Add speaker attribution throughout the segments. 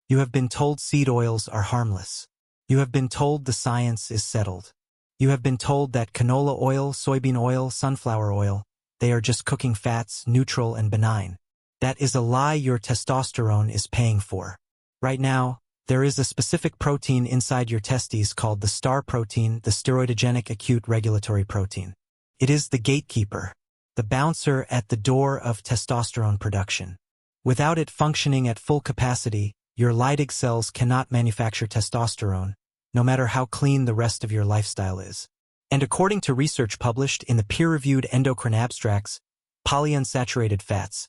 Speaker 1: You have been told seed oils are harmless. You have been told the science is settled. You have been told that canola oil, soybean oil, sunflower oil, they are just cooking fats, neutral and benign. That is a lie your testosterone is paying for. Right now, there is a specific protein inside your testes called the STAR protein, the steroidogenic acute regulatory protein. It is the gatekeeper, the bouncer at the door of testosterone production. Without it functioning at full capacity, your Leydig cells cannot manufacture testosterone, no matter how clean the rest of your lifestyle is. And according to research published in the peer-reviewed endocrine abstracts, polyunsaturated fats,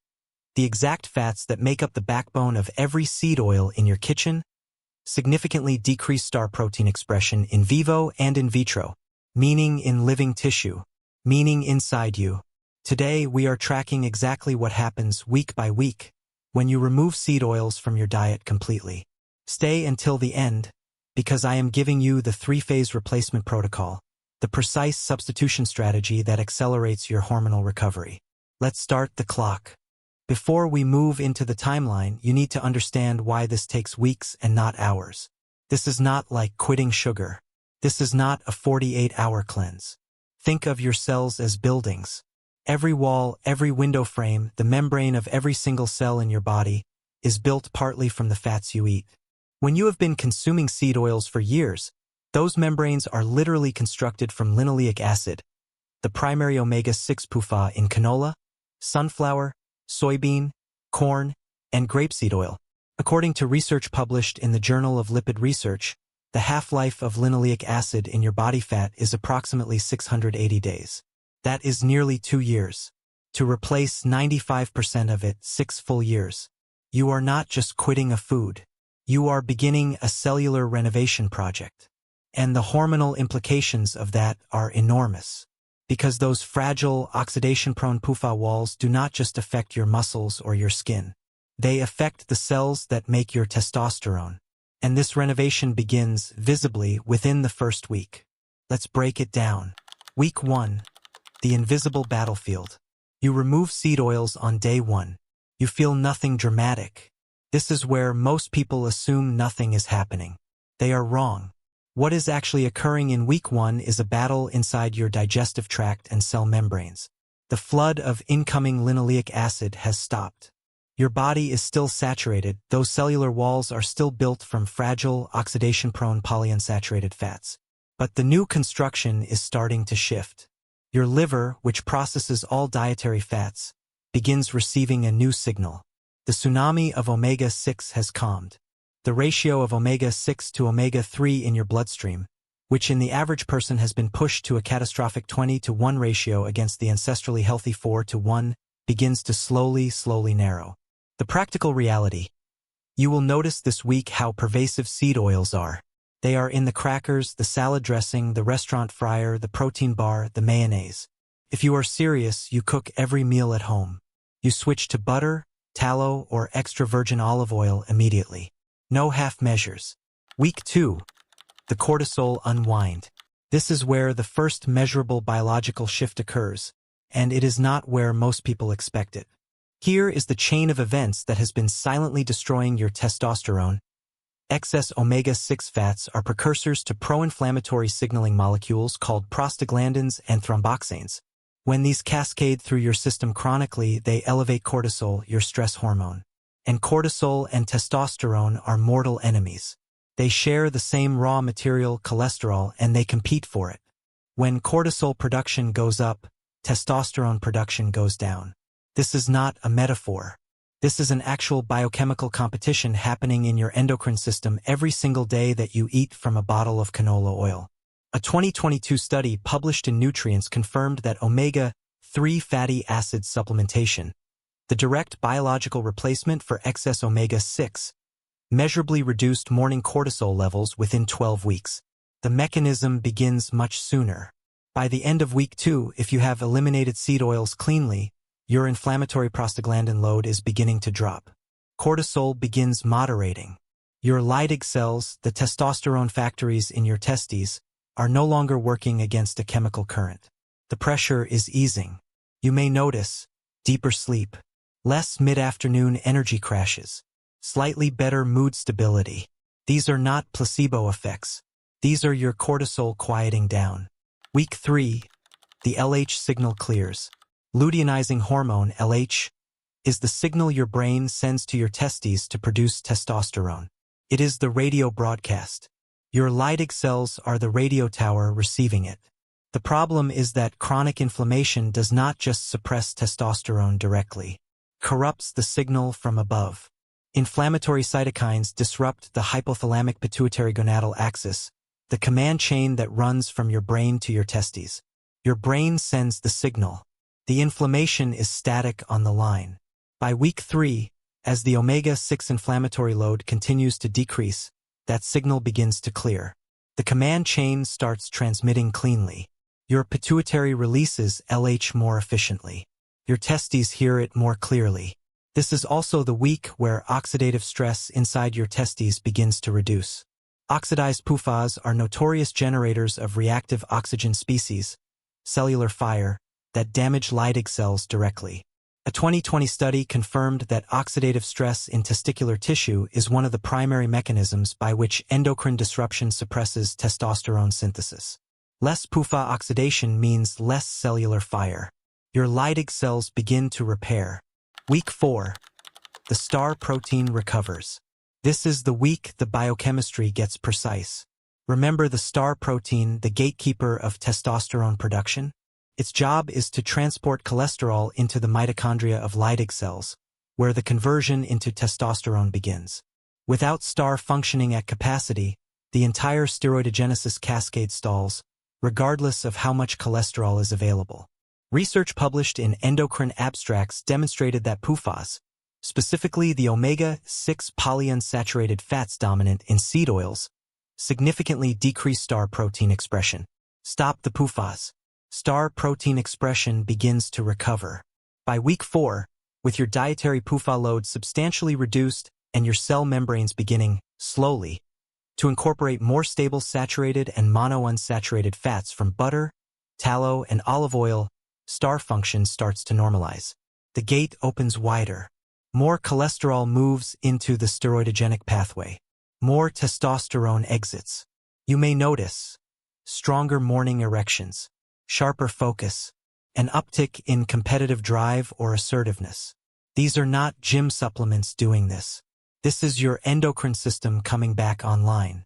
Speaker 1: the exact fats that make up the backbone of every seed oil in your kitchen, significantly decrease STAR protein expression in vivo and in vitro, meaning in living tissue, meaning inside you. Today, we are tracking exactly what happens week by week when you remove seed oils from your diet completely. Stay until the end, because I am giving you the 3-phase replacement protocol, the precise substitution strategy that accelerates your hormonal recovery. Let's start the clock. Before we move into the timeline, you need to understand why this takes weeks and not hours. This is not like quitting sugar. This is not a 48-hour cleanse. Think of your cells as buildings. Every wall, every window frame, the membrane of every single cell in your body is built partly from the fats you eat. When you have been consuming seed oils for years, those membranes are literally constructed from linoleic acid, the primary omega-6 PUFA in canola, sunflower, soybean, corn, and grapeseed oil. According to research published in the Journal of Lipid Research, the half-life of linoleic acid in your body fat is approximately 680 days. That is nearly 2 years. To replace 95% of it, 6 full years. You are not just quitting a food. You are beginning a cellular renovation project. And the hormonal implications of that are enormous. Because those fragile, oxidation-prone PUFA walls do not just affect your muscles or your skin. They affect the cells that make your testosterone. And this renovation begins, visibly, within the first week. Let's break it down. Week 1. The invisible battlefield. You remove seed oils on day 1. You feel nothing dramatic. This is where most people assume nothing is happening. They are wrong. What is actually occurring in week 1 is a battle inside your digestive tract and cell membranes. The flood of incoming linoleic acid has stopped. Your body is still saturated, those cellular walls are still built from fragile, oxidation-prone polyunsaturated fats. But the new construction is starting to shift. Your liver, which processes all dietary fats, begins receiving a new signal. The tsunami of omega-6 has calmed. The ratio of omega-6 to omega-3 in your bloodstream, which in the average person has been pushed to a catastrophic 20-to-1 ratio against the ancestrally healthy 4-to-1, begins to slowly narrow. The practical reality. You will notice this week how pervasive seed oils are. They are in the crackers, the salad dressing, the restaurant fryer, the protein bar, the mayonnaise. If you are serious, you cook every meal at home. You switch to butter, tallow, or extra virgin olive oil immediately. No half measures. Week 2. The cortisol unwind. This is where the first measurable biological shift occurs, and it is not where most people expect it. Here is the chain of events that has been silently destroying your testosterone. Excess omega-6 fats are precursors to pro-inflammatory signaling molecules called prostaglandins and thromboxanes. When these cascade through your system chronically, they elevate cortisol, your stress hormone. And cortisol and testosterone are mortal enemies. They share the same raw material, cholesterol, and they compete for it. When cortisol production goes up, testosterone production goes down. This is not a metaphor. This is an actual biochemical competition happening in your endocrine system every single day that you eat from a bottle of canola oil. A 2022 study published in Nutrients confirmed that omega-3 fatty acid supplementation, the direct biological replacement for excess omega-6, measurably reduced morning cortisol levels within 12 weeks. The mechanism begins much sooner. By the end of week 2, if you have eliminated seed oils cleanly, your inflammatory prostaglandin load is beginning to drop. Cortisol begins moderating. Your Leydig cells, the testosterone factories in your testes, are no longer working against a chemical current. The pressure is easing. You may notice deeper sleep, less mid-afternoon energy crashes, Slightly better mood stability. These are not placebo effects. These are your cortisol quieting down. Week 3. The LH signal clears. Luteinizing hormone, LH, is the signal your brain sends to your testes to produce testosterone. It is the radio broadcast. Your Leydig cells are the radio tower receiving it. The problem is that chronic inflammation does not just suppress testosterone directly. It corrupts the signal from above. Inflammatory cytokines disrupt the hypothalamic pituitary gonadal axis, the command chain that runs from your brain to your testes. Your brain sends the signal. The inflammation is static on the line. By week 3, as the omega-6 inflammatory load continues to decrease, that signal begins to clear. The command chain starts transmitting cleanly. Your pituitary releases LH more efficiently. Your testes hear it more clearly. This is also the week where oxidative stress inside your testes begins to reduce. Oxidized PUFAs are notorious generators of reactive oxygen species, cellular fire, that damage Leydig cells directly. A 2020 study confirmed that oxidative stress in testicular tissue is one of the primary mechanisms by which endocrine disruption suppresses testosterone synthesis. Less PUFA oxidation means less cellular fire. Your Leydig cells begin to repair. Week 4. The star protein recovers. This is the week the biochemistry gets precise. Remember the star protein, the gatekeeper of testosterone production? Its job is to transport cholesterol into the mitochondria of Leydig cells, where the conversion into testosterone begins. Without star functioning at capacity, the entire steroidogenesis cascade stalls, regardless of how much cholesterol is available. Research published in endocrine abstracts demonstrated that PUFAs, specifically the omega-6 polyunsaturated fats dominant in seed oils, significantly decrease star protein expression. Stop the PUFAs. Star protein expression begins to recover. By week 4, with your dietary PUFA load substantially reduced and your cell membranes beginning, slowly, to incorporate more stable saturated and monounsaturated fats from butter, tallow, and olive oil, star function starts to normalize. The gate opens wider. More cholesterol moves into the steroidogenic pathway. More testosterone exits. You may notice stronger morning erections, sharper focus, an uptick in competitive drive or assertiveness. These are not gym supplements doing this. This is your endocrine system coming back online.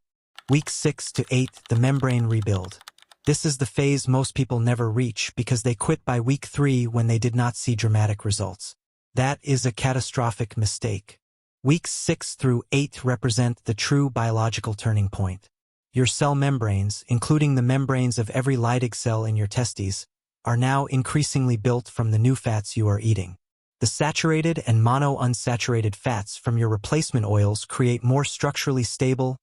Speaker 1: Week 6 to 8, the membrane rebuild. This is the phase most people never reach because they quit by week 3 when they did not see dramatic results. That is a catastrophic mistake. Weeks 6 through 8 represent the true biological turning point. Your cell membranes, including the membranes of every Leydig cell in your testes, are now increasingly built from the new fats you are eating. The saturated and monounsaturated fats from your replacement oils create more structurally stable,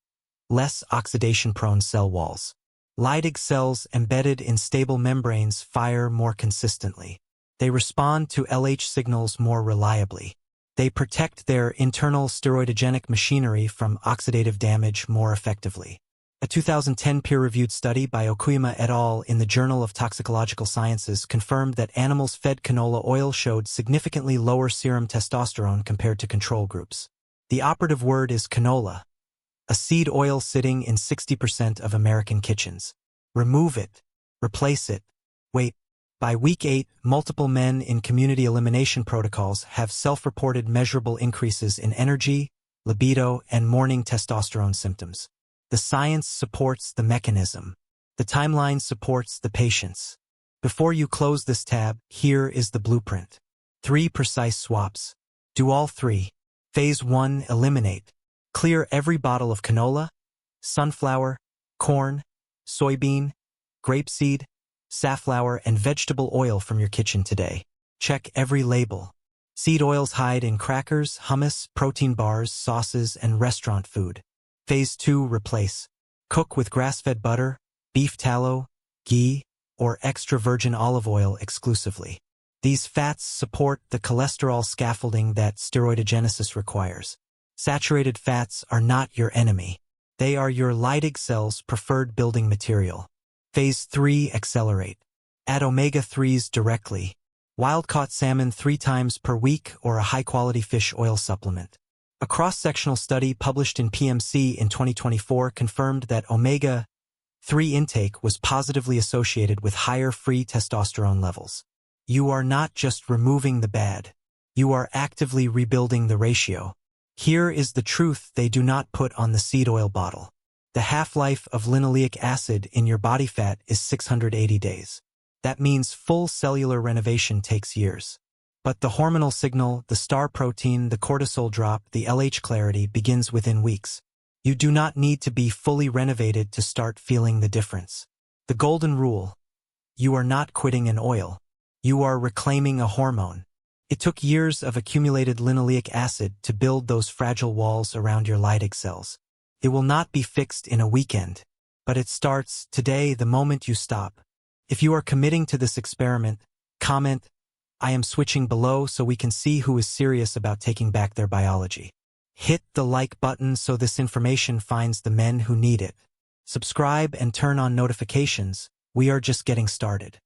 Speaker 1: less oxidation-prone cell walls. Leydig cells embedded in stable membranes fire more consistently. They respond to LH signals more reliably. They protect their internal steroidogenic machinery from oxidative damage more effectively. A 2010 peer-reviewed study by Okuyama et al. In the Journal of Toxicological Sciences confirmed that animals fed canola oil showed significantly lower serum testosterone compared to control groups. The operative word is canola, a seed oil sitting in 60% of American kitchens. Remove it. Replace it. Wait. By week 8, multiple men in community elimination protocols have self-reported measurable increases in energy, libido, and morning testosterone symptoms. The science supports the mechanism. The timeline supports the patience. Before you close this tab, here is the blueprint. 3 precise swaps. Do all 3. Phase 1, eliminate. Clear every bottle of canola, sunflower, corn, soybean, grapeseed, safflower, and vegetable oil from your kitchen today. Check every label. Seed oils hide in crackers, hummus, protein bars, sauces, and restaurant food. Phase 2, replace. Cook with grass-fed butter, beef tallow, ghee, or extra virgin olive oil exclusively. These fats support the cholesterol scaffolding that steroidogenesis requires. Saturated fats are not your enemy. They are your Leydig cells' preferred building material. Phase 3, accelerate. Add omega-3s directly. Wild-caught salmon 3 times per week or a high-quality fish oil supplement. A cross-sectional study published in PMC in 2024 confirmed that omega-3 intake was positively associated with higher free testosterone levels. You are not just removing the bad. You are actively rebuilding the ratio. Here is the truth they do not put on the seed oil bottle. The half-life of linoleic acid in your body fat is 680 days. That means full cellular renovation takes years. But the hormonal signal, the star protein, the cortisol drop, the LH clarity begins within weeks. You do not need to be fully renovated to start feeling the difference. The golden rule: you are not quitting an oil. You are reclaiming a hormone. It took years of accumulated linoleic acid to build those fragile walls around your Leydig cells. It will not be fixed in a weekend, but it starts today, the moment you stop. If you are committing to this experiment, comment, "I am switching" below so we can see who is serious about taking back their biology. Hit the like button so this information finds the men who need it. Subscribe and turn on notifications. We are just getting started.